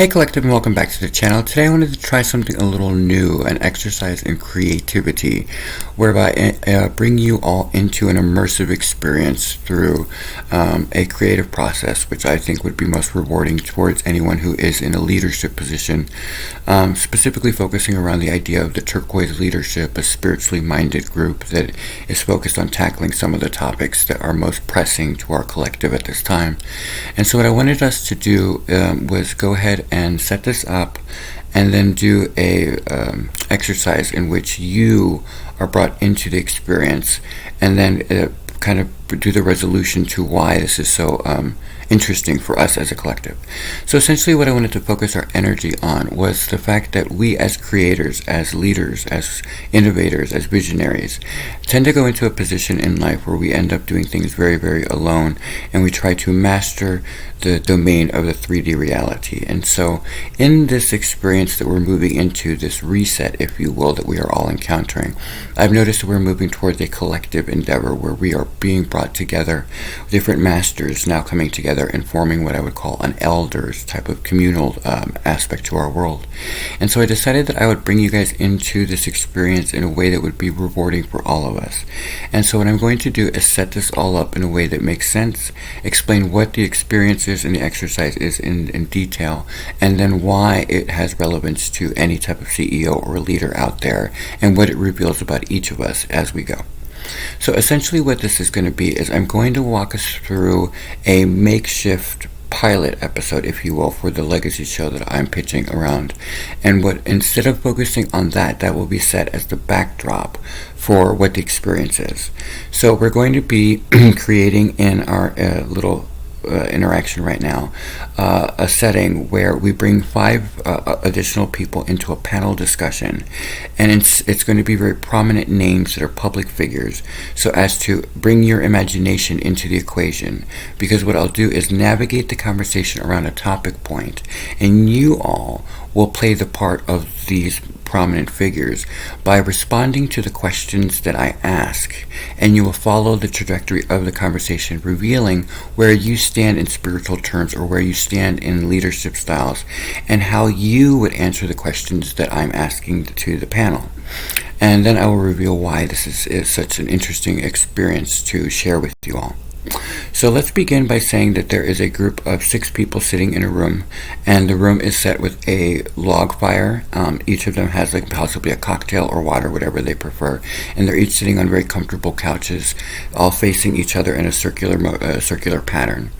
Hey Collective, and welcome back to the channel. Today I wanted to try something a little new, an exercise in creativity, whereby I bring you all into an immersive experience through a creative process, which I think would be most rewarding towards anyone who is in a leadership position, specifically focusing around the idea of the Turquoise Leadership, a spiritually minded group that is focused on tackling some of the topics that are most pressing to our collective at this time. And so what I wanted us to do was go ahead and set this up and then do a exercise in which you are brought into the experience and then kind of do the resolution to why this is so interesting for us as a collective. So essentially what I wanted to focus our energy on was the fact that we as creators, as leaders, as innovators, as visionaries, tend to go into a position in life where we end up doing things very, very alone, and we try to master the domain of the 3D reality. And so in this experience that we're moving into, this reset, if you will, that we are all encountering, I've noticed that we're moving towards a collective endeavor where we are being brought together, different masters now coming together and forming what I would call an elders type of communal aspect to our world. And so I decided that I would bring you guys into this experience in a way that would be rewarding for all of us. And so what I'm going to do is set this all up in a way that makes sense, explain what the experience is and the exercise is in detail, and then why it has relevance to any type of CEO or leader out there, and what it reveals about each of us as we go. So essentially what this is going to be is I'm going to walk us through a makeshift pilot episode, if you will, for the legacy show that I'm pitching around. And what, instead of focusing on that will be set as the backdrop for what the experience is. So we're going to be creating in our little interaction right now, a setting where we bring 5 additional people into a panel discussion, and it's going to be very prominent names that are public figures, so as to bring your imagination into the equation, because what I'll do is navigate the conversation around a topic point, and you all will play the part of these prominent figures by responding to the questions that I ask, and you will follow the trajectory of the conversation, revealing where you stand in spiritual terms or where you stand in leadership styles, and how you would answer the questions that I'm asking to the panel. And then I will reveal why this is such an interesting experience to share with you all. So let's begin by saying that there is a group of 6 people sitting in a room, and the room is set with a log fire. Each of them has possibly a cocktail or water, whatever they prefer, and they're each sitting on very comfortable couches, all facing each other in a circular pattern.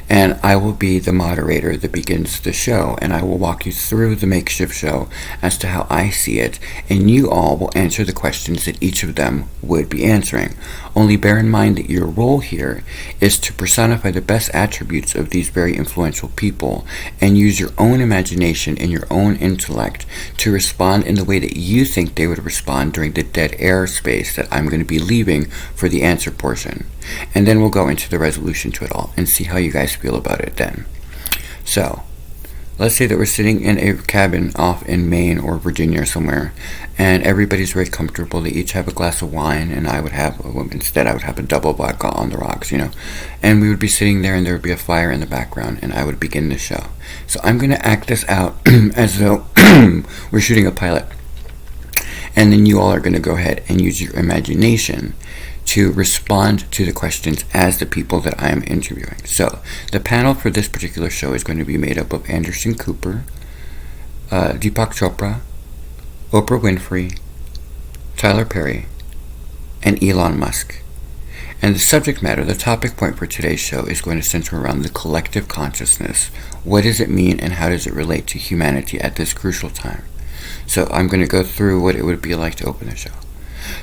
And I will be the moderator that begins the show, and I will walk you through the makeshift show as to how I see it, and you all will answer the questions that each of them would be answering. Only bear in mind that your role here is to personify the best attributes of these very influential people, and use your own imagination and your own intellect to respond in the way that you think they would respond during the dead air space that I'm going to be leaving for the answer portion. And then we'll go into the resolution to it all and see how you guys feel about it then. So let's say that we're sitting in a cabin off in Maine or Virginia or somewhere, and everybody's very comfortable. They each have a glass of wine, and I would have a double vodka on the rocks, and we would be sitting there, and there would be a fire in the background, and I would begin the show. So I'm going to act this out as though we're shooting a pilot, and then you all are going to go ahead and use your imagination to respond to the questions as the people that I am interviewing. So the panel for this particular show is going to be made up of Anderson Cooper, Deepak Chopra, Oprah Winfrey, Tyler Perry, and Elon Musk. And the subject matter, the topic point for today's show, is going to center around the collective consciousness. What does it mean, and how does it relate to humanity at this crucial time? So I'm going to go through what it would be like to open the show.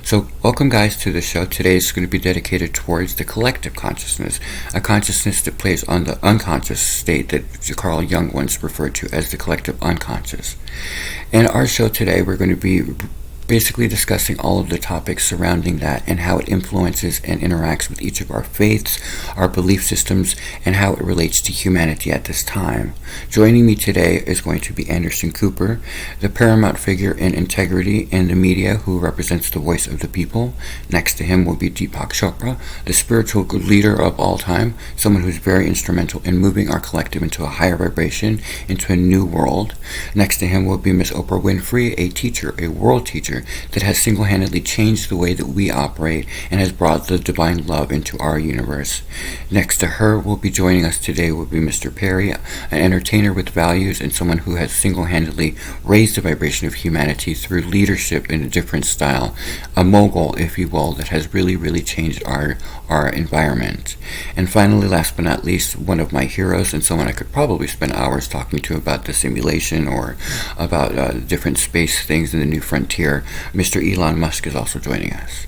So welcome guys to the show. Today is going to be dedicated towards the collective consciousness, a consciousness that plays on the unconscious state that Carl Jung once referred to as the collective unconscious. In our show today, we're going to be basically discussing all of the topics surrounding that and how it influences and interacts with each of our faiths, our belief systems, and how it relates to humanity at this time. Joining me today is going to be Anderson Cooper, the paramount figure in integrity in the media who represents the voice of the people. Next to him will be Deepak Chopra, the spiritual leader of all time, someone who's very instrumental in moving our collective into a higher vibration, into a new world. Next to him will be Miss Oprah Winfrey, a teacher, a world teacher that has single-handedly changed the way that we operate and has brought the divine love into our universe. Next to her will be joining us today will be Mr. Perry, an entertainer with values and someone who has single-handedly raised the vibration of humanity through leadership in a different style, a mogul, if you will, that has really changed our environment. And finally, last but not least, one of my heroes and someone I could probably spend hours talking to about the simulation or about different space things in the new frontier, Mr. Elon Musk is also joining us.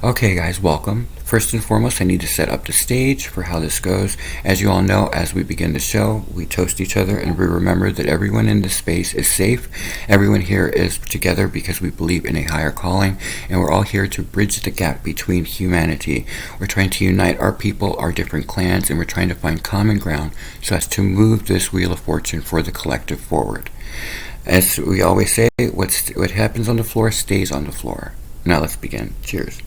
Okay guys, welcome. First and foremost, I need to set up the stage for how this goes. As you all know, as we begin the show, we toast each other and we remember that everyone in this space is safe. Everyone here is together because we believe in a higher calling, and we're all here to bridge the gap between humanity. We're trying to unite our people, our different clans, and we're trying to find common ground so as to move this wheel of fortune for the collective forward. As we always say, what happens on the floor stays on the floor. Now let's begin. Cheers.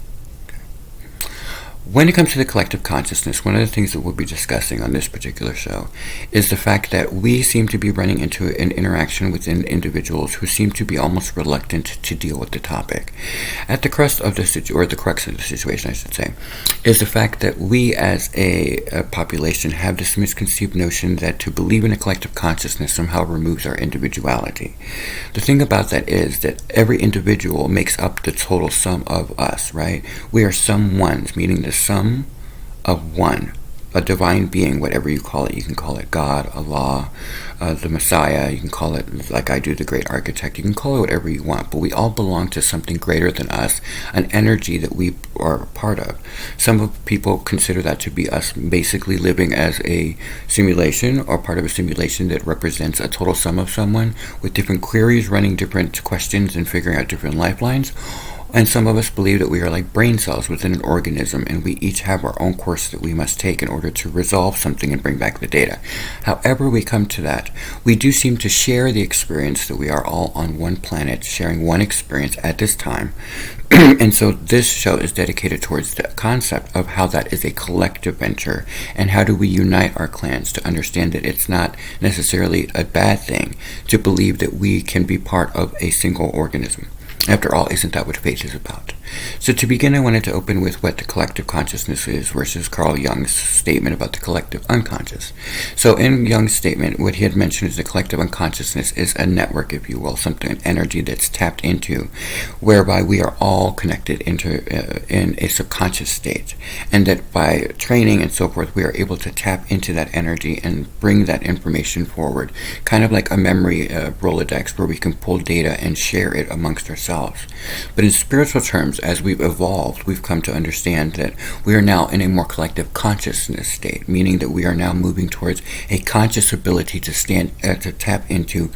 When it comes to the collective consciousness, one of the things that we'll be discussing on this particular show is the fact that we seem to be running into an interaction within individuals who seem to be almost reluctant to deal with the topic. At the crux of the situation, I should say, is the fact that we as a population have this misconceived notion that to believe in a collective consciousness somehow removes our individuality. The thing about that is that every individual makes up the total sum of us, right? We are some ones, meaning the sum of one, a divine being, whatever you call it. You can call it God, Allah, the Messiah. You can call it, like I do, the great architect. You can call it whatever you want, but we all belong to something greater than us, an energy that we are a part of. Some people consider that to be us basically living as a simulation or part of a simulation that represents a total sum of someone with different queries running different questions and figuring out different lifelines. And some of us believe that we are like brain cells within an organism, and we each have our own course that we must take in order to resolve something and bring back the data. However we come to that, we do seem to share the experience that we are all on one planet, sharing one experience at this time. And so this show is dedicated towards the concept of how that is a collective venture, and how do we unite our clans to understand that it's not necessarily a bad thing to believe that we can be part of a single organism. After all, isn't that what faith is about? So to begin, I wanted to open with what the collective consciousness is versus Carl Jung's statement about the collective unconscious. So in Jung's statement, what he had mentioned is the collective unconsciousness is a network, if you will, something, an energy that's tapped into, whereby we are all connected in a subconscious state, and that by training and so forth, we are able to tap into that energy and bring that information forward, kind of like a memory Rolodex where we can pull data and share it amongst ourselves. But in spiritual terms, as we've evolved, we've come to understand that we are now in a more collective consciousness state, meaning that we are now moving towards a conscious ability to tap into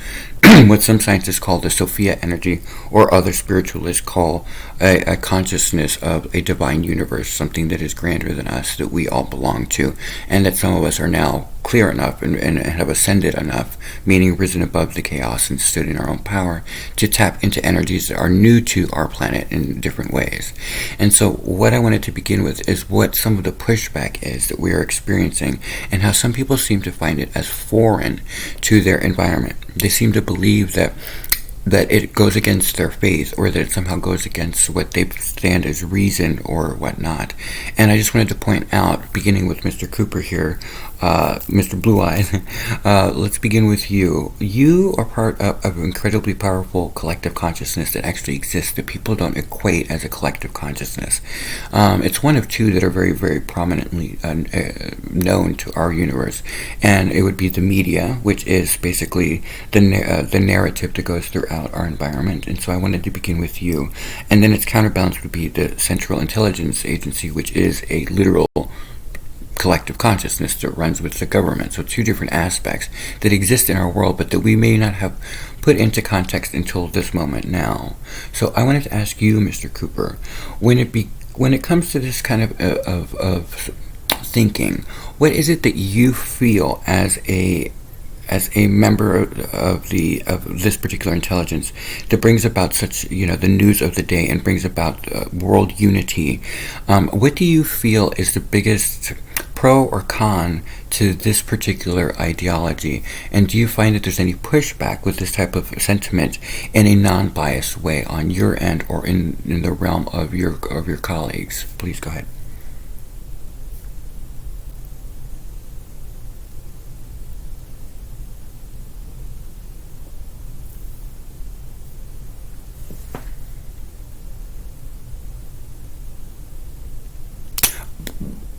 what some scientists call the Sophia energy, or other spiritualists call a consciousness of a divine universe, something that is grander than us, that we all belong to, and that some of us are now clear enough and have ascended enough, meaning risen above the chaos and stood in our own power, to tap into energies that are new to our planet in different ways. And so what I wanted to begin with is what some of the pushback is that we are experiencing, and how some people seem to find it as foreign to their environment. They seem to believe that it goes against their faith, or that it somehow goes against what they stand as reason or whatnot. And I just wanted to point out, beginning with Mr. Cooper here, Mr. Blue Eyes, let's begin with you. You are part of an incredibly powerful collective consciousness that actually exists, that people don't equate as a collective consciousness. It's one of two that are very, very prominently known to our universe, and it would be the media, which is basically the narrative that goes throughout our environment. And so I wanted to begin with you, and then its counterbalance would be the Central Intelligence Agency, which is a literal collective consciousness that runs with the government. So two different aspects that exist in our world, but that we may not have put into context until this moment now. So I wanted to ask you, Mr. Cooper, when it comes to this kind of thinking, what is it that you feel as a member of this particular intelligence that brings about such, the news of the day and brings about world unity? What do you feel is the biggest pro or con to this particular ideology? And do you find that there's any pushback with this type of sentiment in a non-biased way on your end or in the realm of your colleagues? Please go ahead.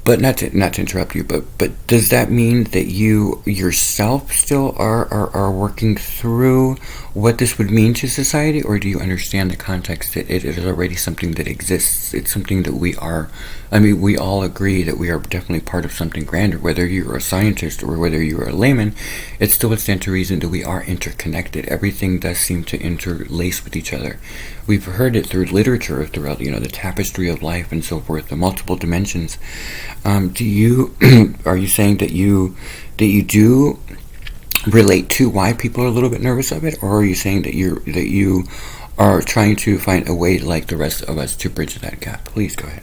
But not to interrupt you, but does that mean that you yourself still are working through what this would mean to society, or do you understand the context that it is already something that exists? It's something that we are. I mean, we all agree that we are definitely part of something grander. Whether you're a scientist or whether you're a layman, it still would stand to reason that we are interconnected. Everything does seem to interlace with each other. We've heard it through literature, throughout the tapestry of life and so forth, the multiple dimensions. Do you are you saying that you do relate to why people are a little bit nervous of it, or are you saying that you are trying to find a way, like the rest of us, to bridge that gap? Please go ahead.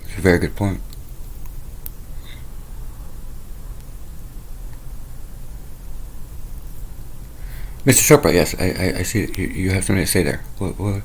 It's a very good point. Mr. Chopra, yes, I see that you have something to say there. What?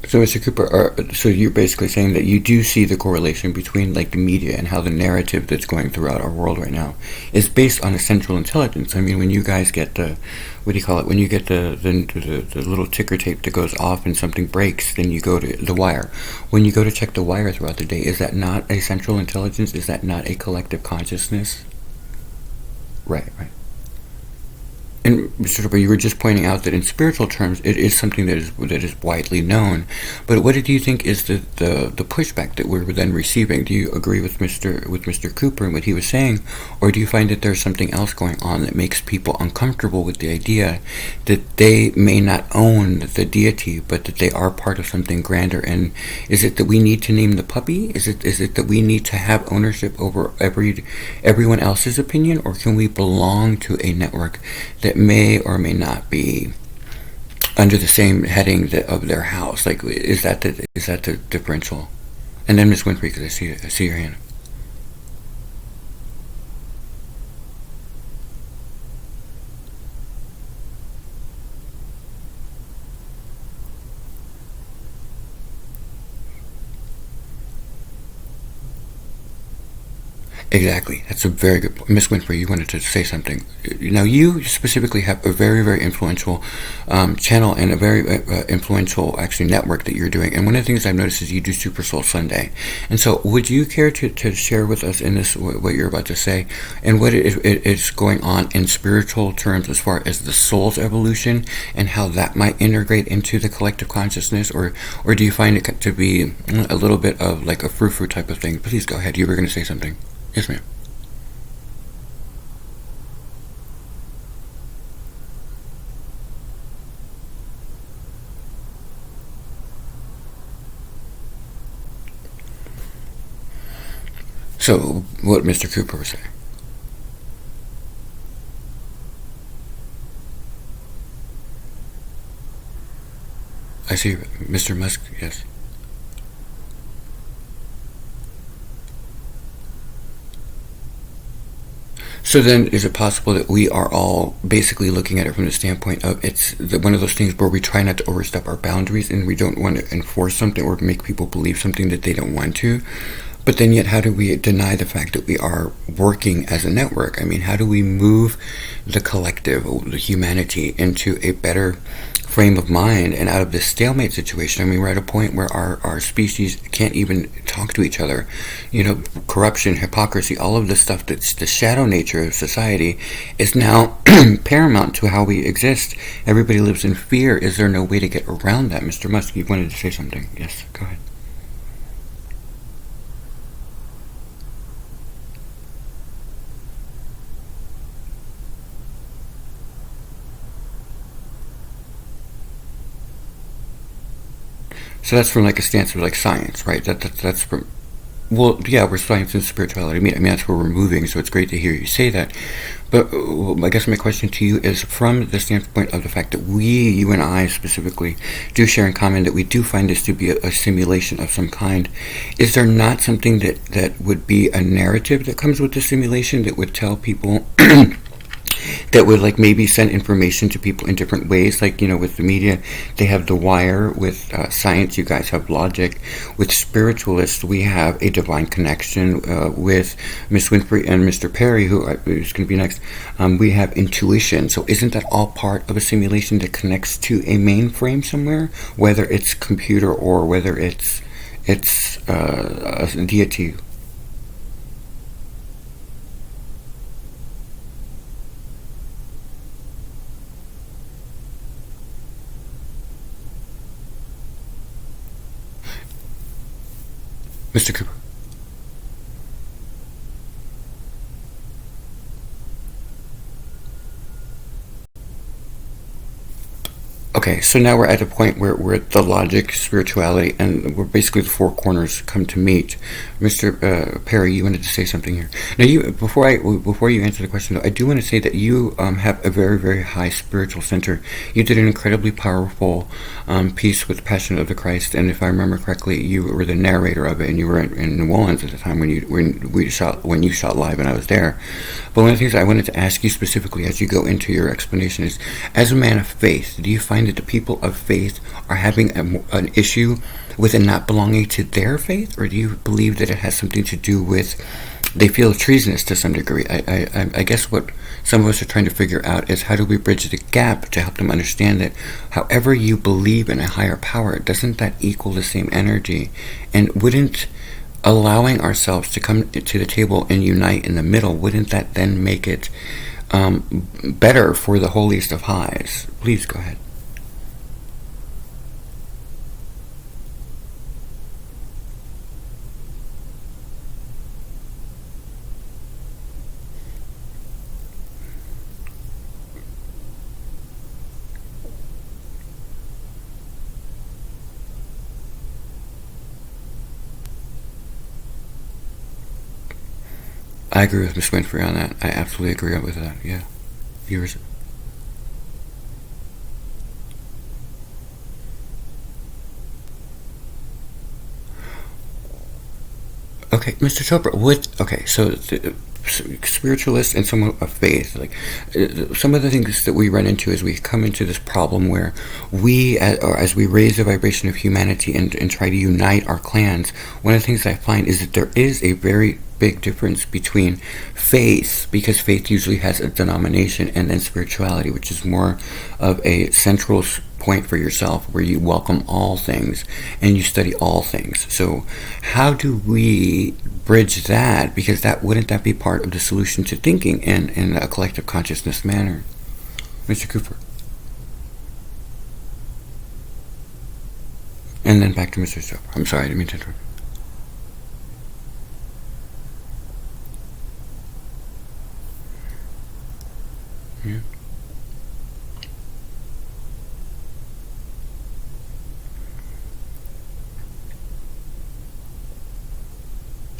So, Mr. Cooper, so you're basically saying that you do see the correlation between, like, the media and how the narrative that's going throughout our world right now is based on a central intelligence. I mean, when you guys get the, what do you call it? When you get the little ticker tape that goes off and something breaks, then you go to the wire. When you go to check the wire throughout the day, is that not a central intelligence? Is that not a collective consciousness? Right, right. And Mr. Tupper, you were just pointing out that in spiritual terms, it is something that is widely known. But what do you think is the pushback that we're then receiving? Do you agree with Mr. Cooper and what he was saying, or do you find that there's something else going on that makes people uncomfortable with the idea that they may not own the deity, but that they are part of something grander? And is it that we need to name the puppy? Is it that we need to have ownership over everyone else's opinion, or can we belong to a network that may or may not be under the same heading of their house? Like, is that the differential? And then Miss Winfrey, because I see your hand. Exactly. That's a very good point. Miss Winfrey, you wanted to say something. Now, you specifically have a very, very influential channel and a very influential, actually, network that you're doing. And one of the things I've noticed is you do Super Soul Sunday. And so, would you care to share with us in this what you're about to say and what is going on in spiritual terms as far as the soul's evolution and how that might integrate into the collective consciousness? Or do you find it to be a little bit of like a frou-frou type of thing? Please go ahead. You were going to say something. Yes, ma'am. So, what Mr. Cooper was saying. I see, Mr. Musk, yes. So then, is it possible that we are all basically looking at it from the standpoint of one of those things where we try not to overstep our boundaries and we don't want to enforce something or make people believe something that they don't want to? But then yet, how do we deny the fact that we are working as a network? I mean, how do we move the collective, the humanity, into a better frame of mind and out of this stalemate situation? I mean, we're at a point where our species can't even talk to each other. You know, corruption, hypocrisy, all of the stuff that's the shadow nature of society is now paramount to how we exist. Everybody lives in fear. Is there no way to get around that? Mr. Musk, you wanted to say something. Yes, go ahead. So that's from like a stance of like science, right? That's from, well, yeah, we're science and spirituality. I mean that's where we're moving. So it's great to hear you say that. But I guess my question to you is from the standpoint of the fact that we, you and I specifically, do share in common that we do find this to be a simulation of some kind. Is there not something that would be a narrative that comes with the simulation that would tell people that would like maybe send information to people in different ways, like, you know, with the media they have the wire, with science you guys have logic, with spiritualists we have a divine connection, with Miss Winfrey and Mr. Perry, who is going to be next, we have intuition. So isn't that all part of a simulation that connects to a mainframe somewhere, whether it's computer or whether it's a deity? Mr. Cooper. Okay, so now we're at a point where the logic, spirituality, and we're basically the four corners come to meet. Mr. Perry, you wanted to say something here. Now, before you answer the question, though, I do want to say that you have a very, very high spiritual center. You did an incredibly powerful piece with Passion of the Christ, and if I remember correctly, you were the narrator of it, and you were in New Orleans at the time when you shot live, and I was there. But one of the things I wanted to ask you specifically as you go into your explanation is, as a man of faith, do you find that the people of faith are having an issue with it not belonging to their faith, or do you believe that it has something to do with they feel treasonous to some degree? I guess what some of us are trying to figure out is how do we bridge the gap to help them understand that however you believe in a higher power, doesn't that equal the same energy? And wouldn't allowing ourselves to come to the table and unite in the middle, wouldn't that then make it better for the holiest of highs? Please go ahead. I agree with Miss Winfrey on that. I absolutely agree with that. Yeah. Yours. Okay, Mr. Chopra, spiritualists and some of faith, like some of the things that we run into is we come into this problem where as we raise the vibration of humanity and try to unite our clans, one of the things I find is that there is a very big difference between faith, because faith usually has a denomination, and then spirituality, which is more of a central point for yourself where you welcome all things and you study all things. So how do we bridge that? Because wouldn't that be part of the solution to thinking in a collective consciousness manner? Mr. Cooper. And then back to Mr. Chopra. I'm sorry, I didn't mean to interrupt. Yeah.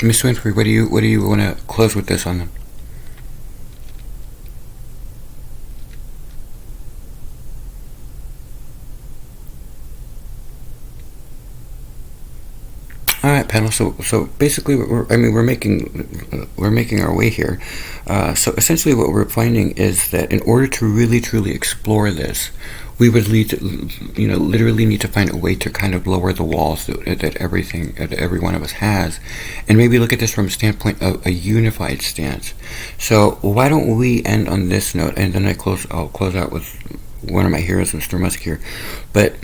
Miss Winfrey, what do you want to close with this on them? right, panel. So basically, we're making our way here. So essentially, what we're finding is that in order to really truly explore this, we would literally need to find a way to kind of lower the walls that every one of us has, and maybe look at this from a standpoint of a unified stance. So why don't we end on this note, and then I'll close out with one of my heroes, Mr. Musk here, but.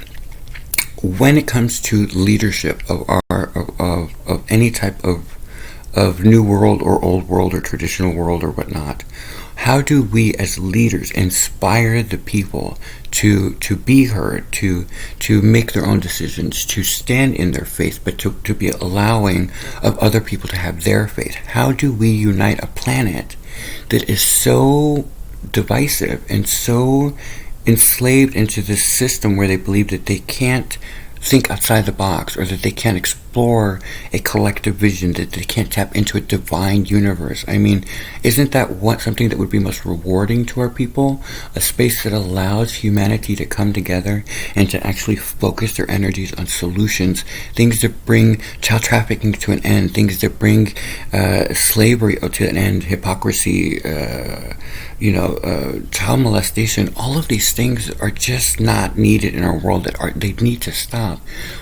When it comes to leadership of any type of new world or old world or traditional world or whatnot, how do we as leaders inspire the people to be heard, to make their own decisions, to stand in their faith, but to be allowing of other people to have their faith? How do we unite a planet that is so divisive and so enslaved into this system where they believe that they can't think outside the box, or that they can't explore a collective vision, that they can't tap into a divine universe? I mean, isn't that something that would be most rewarding to our people? A space that allows humanity to come together and to actually focus their energies on solutions, things that bring child trafficking to an end, things that bring slavery to an end, hypocrisy, child molestation. All of these things are just not needed in our world. They need to stop.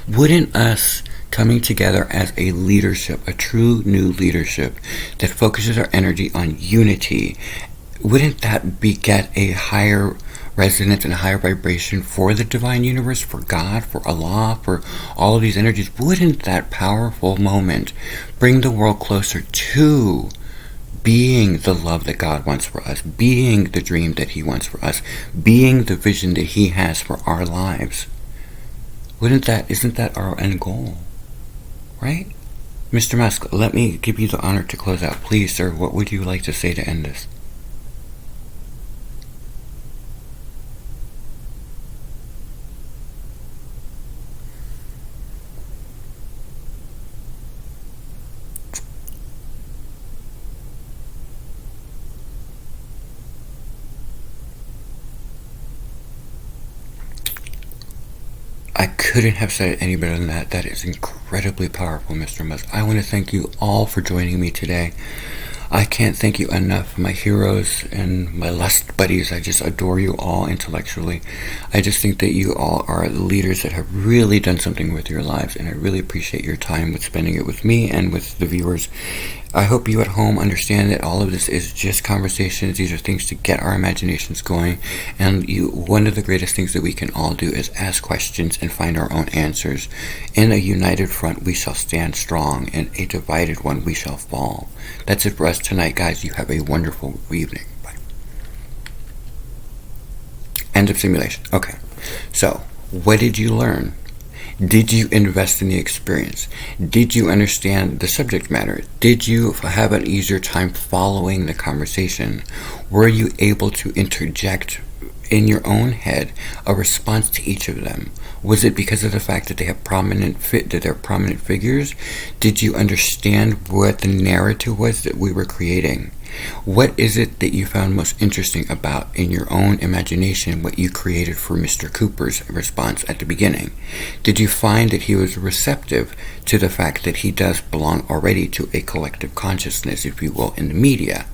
Wouldn't us coming together as a leadership, a true new leadership that focuses our energy on unity, wouldn't that beget a higher resonance and a higher vibration for the divine universe, for God, for Allah, for all of these energies? Wouldn't that powerful moment bring the world closer to being the love that God wants for us, being the dream that He wants for us, being the vision that He has for our lives? Isn't that our end goal? Right? Mr. Musk, let me give you the honor to close out. Please, sir, what would you like to say to end this? I couldn't have said it any better than that. That is incredibly powerful, Mr. Musk. I want to thank you all for joining me today. I can't thank you enough, my heroes and my lust buddies. I just adore you all intellectually. I just think that you all are leaders that have really done something with your lives, and I really appreciate your time with spending it with me and with the viewers. I hope you at home understand that all of this is just conversations. These are things to get our imaginations going, and one of the greatest things that we can all do is ask questions and find our own answers. In a united front we shall stand strong, in a divided one we shall fall. That's it for us tonight, guys. You have a wonderful evening. Bye. End of simulation. Okay, so what did you learn? Did you invest in the experience? Did you understand the subject matter? Did you have an easier time following the conversation? Were you able to interject in your own head a response to each of them? Was it because of the fact that they're prominent figures? Did you understand what the narrative was that we were creating? What is it that you found most interesting about, in your own imagination, what you created for Mr. Cooper's response at the beginning? Did you find that he was receptive to the fact that he does belong already to a collective consciousness, if you will, in the media?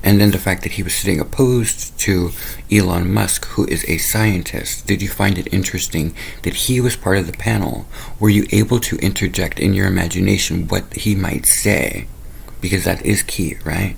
And then the fact that he was sitting opposed to Elon Musk, who is a scientist. Did you find it interesting that he was part of the panel? Were you able to interject in your imagination what he might say? Because that is key, right?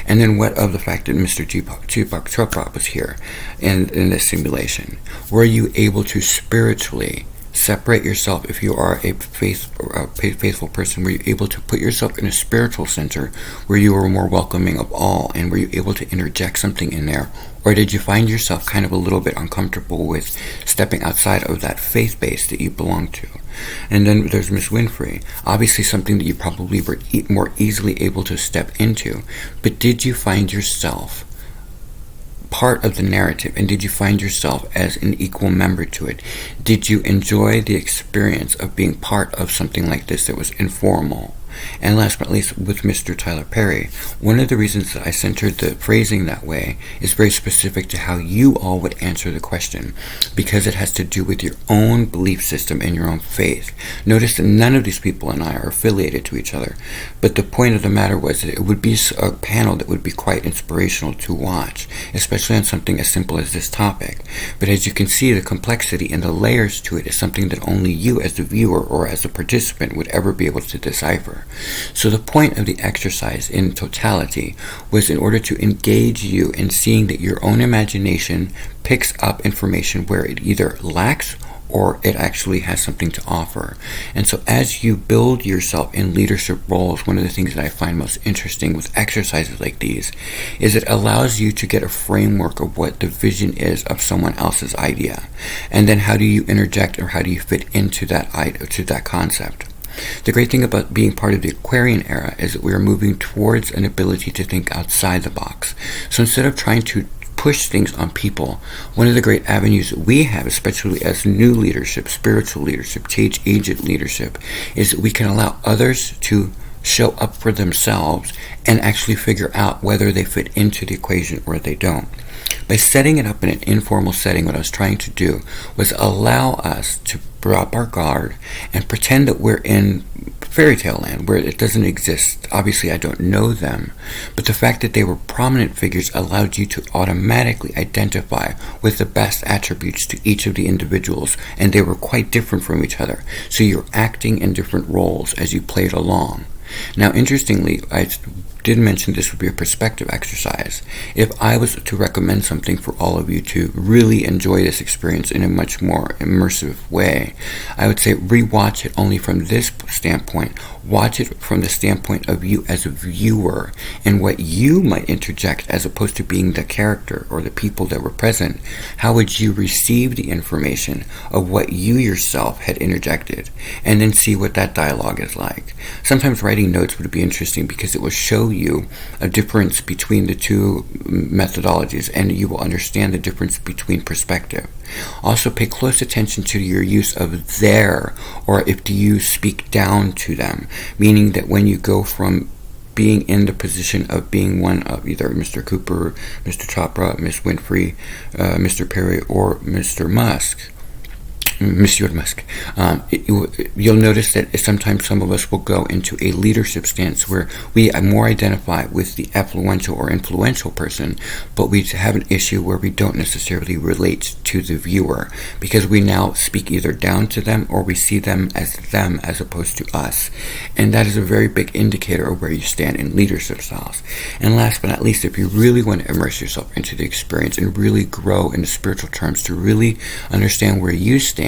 And then what of the fact that Mr. Tupac Chopra was here in this simulation? Were you able to spiritually separate yourself, if you are a faithful person? Were you able to put yourself in a spiritual center where you were more welcoming of all, and were you able to interject something in there? Or did you find yourself kind of a little bit uncomfortable with stepping outside of that faith base that you belong to? And then there's Miss Winfrey, obviously something that you probably were more easily able to step into. But did you find yourself part of the narrative, and did you find yourself as an equal member to it? Did you enjoy the experience of being part of something like this that was informal? And last but not least, with Mr. Tyler Perry, one of the reasons that I centered the phrasing that way is very specific to how you all would answer the question, because it has to do with your own belief system and your own faith. Notice that none of these people and I are affiliated to each other, but the point of the matter was that it would be a panel that would be quite inspirational to watch, especially on something as simple as this topic. But as you can see, the complexity and the layers to it is something that only you as the viewer or as a participant would ever be able to decipher. So the point of the exercise in totality was in order to engage you in seeing that your own imagination picks up information where it either lacks or it actually has something to offer. And so as you build yourself in leadership roles, one of the things that I find most interesting with exercises like these is it allows you to get a framework of what the vision is of someone else's idea. And then how do you interject or how do you fit into that concept? The great thing about being part of the Aquarian era is that we are moving towards an ability to think outside the box. So instead of trying to push things on people, one of the great avenues that we have, especially as new leadership, spiritual leadership, change agent leadership, is that we can allow others to show up for themselves and actually figure out whether they fit into the equation or they don't. By setting it up in an informal setting, what I was trying to do was allow us to drop our guard and pretend that we're in fairy tale land where it doesn't exist. Obviously, I don't know them, but the fact that they were prominent figures allowed you to automatically identify with the best attributes to each of the individuals, and they were quite different from each other. So you're acting in different roles as you played along. Now, interestingly, I did mention this would be a perspective exercise. If I was to recommend something for all of you to really enjoy this experience in a much more immersive way, I would say rewatch it only from this standpoint. Watch it from the standpoint of you as a viewer and what you might interject as opposed to being the character or the people that were present. How would you receive the information of what you yourself had interjected, and then see what that dialogue is like. Sometimes writing notes would be interesting because it will show you a difference between the two methodologies, and you will understand the difference between perspective. Also, pay close attention to your use of their, or if you speak down to them, meaning that when you go from being in the position of being one of either Mr. Cooper, Mr. Chopra, Miss Winfrey, Mr. Perry, or Mr. Musk, Monsieur Musk, you'll notice that sometimes some of us will go into a leadership stance where we more identify with the influential person, but we have an issue where we don't necessarily relate to the viewer because we now speak either down to them or we see them as opposed to us. And that is a very big indicator of where you stand in leadership styles. And last but not least, if you really want to immerse yourself into the experience and really grow in the spiritual terms to really understand where you stand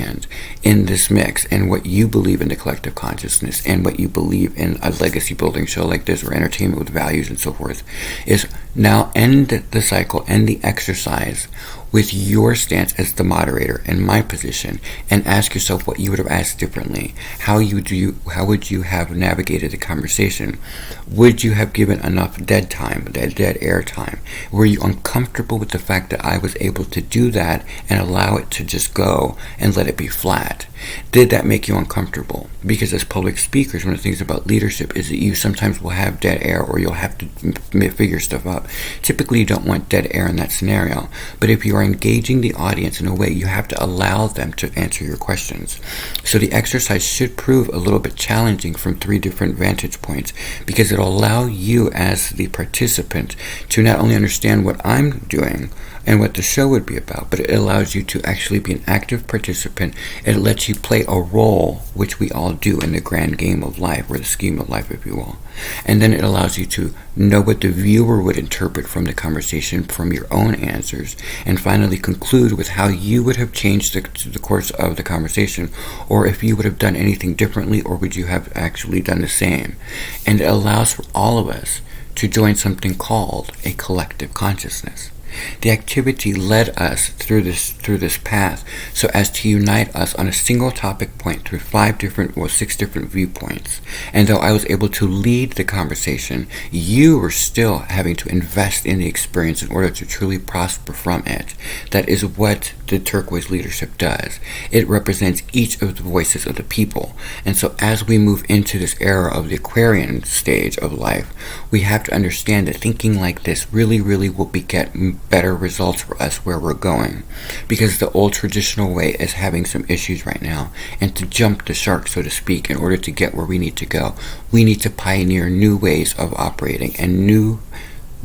in this mix and what you believe in the collective consciousness and what you believe in a legacy building show like this or entertainment with values and so forth, is now end the cycle, end the exercise with your stance as the moderator in my position, and ask yourself what you would have asked differently. How would you have navigated the conversation? Would you have given enough dead air time? Were you uncomfortable with the fact that I was able to do that and allow it to just go and let it be flat? Did that make you uncomfortable? Because as public speakers, one of the things about leadership is that you sometimes will have dead air or you'll have to figure stuff up. Typically, you don't want dead air in that scenario. But if you are engaging the audience in a way, you have to allow them to answer your questions. So the exercise should prove a little bit challenging from 3 different vantage points, because it'll allow you as the participant to not only understand what I'm doing and what the show would be about, but it allows you to actually be an active participant. It lets you play a role, which we all do in the grand game of life, or the scheme of life, if you will. And then it allows you to know what the viewer would interpret from the conversation, from your own answers, and finally conclude with how you would have changed the course of the conversation, or if you would have done anything differently, or would you have actually done the same. And it allows for all of us to join something called a collective consciousness. The activity led us through this path so as to unite us on a single topic point through 6 different viewpoints. And though I was able to lead the conversation, you were still having to invest in the experience in order to truly prosper from it. That is what the turquoise leadership does. It represents each of the voices of the people. And so as we move into this era of the Aquarian stage of life, we have to understand that thinking like this really will beget better results for us where we're going. Because the old traditional way is having some issues right now. And to jump the shark, so to speak, in order to get where we need to go, we need to pioneer new ways of operating and new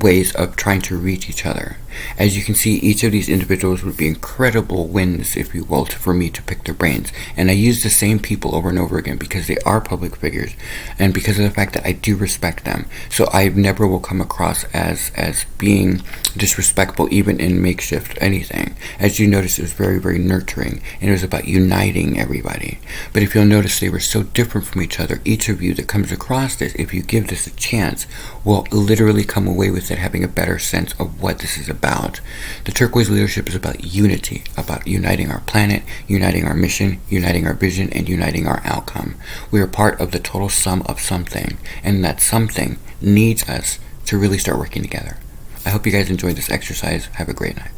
ways of trying to reach each other. As you can see, each of these individuals would be incredible wins, if you will, for me to pick their brains. And I use the same people over and over again because they are public figures and because of the fact that I do respect them. So I never will come across as being disrespectful, even in makeshift anything. As you notice, it was very nurturing, and it was about uniting everybody. But if you'll notice, they were so different from each other. Each of you that comes across this, if you give this a chance, will literally come away with it having a better sense of what this is about. The turquoise leadership is about unity, about uniting our planet, uniting our mission, uniting our vision, and uniting our outcome. We are part of the total sum of something, and that something needs us to really start working together. I hope you guys enjoyed this exercise. Have a great night.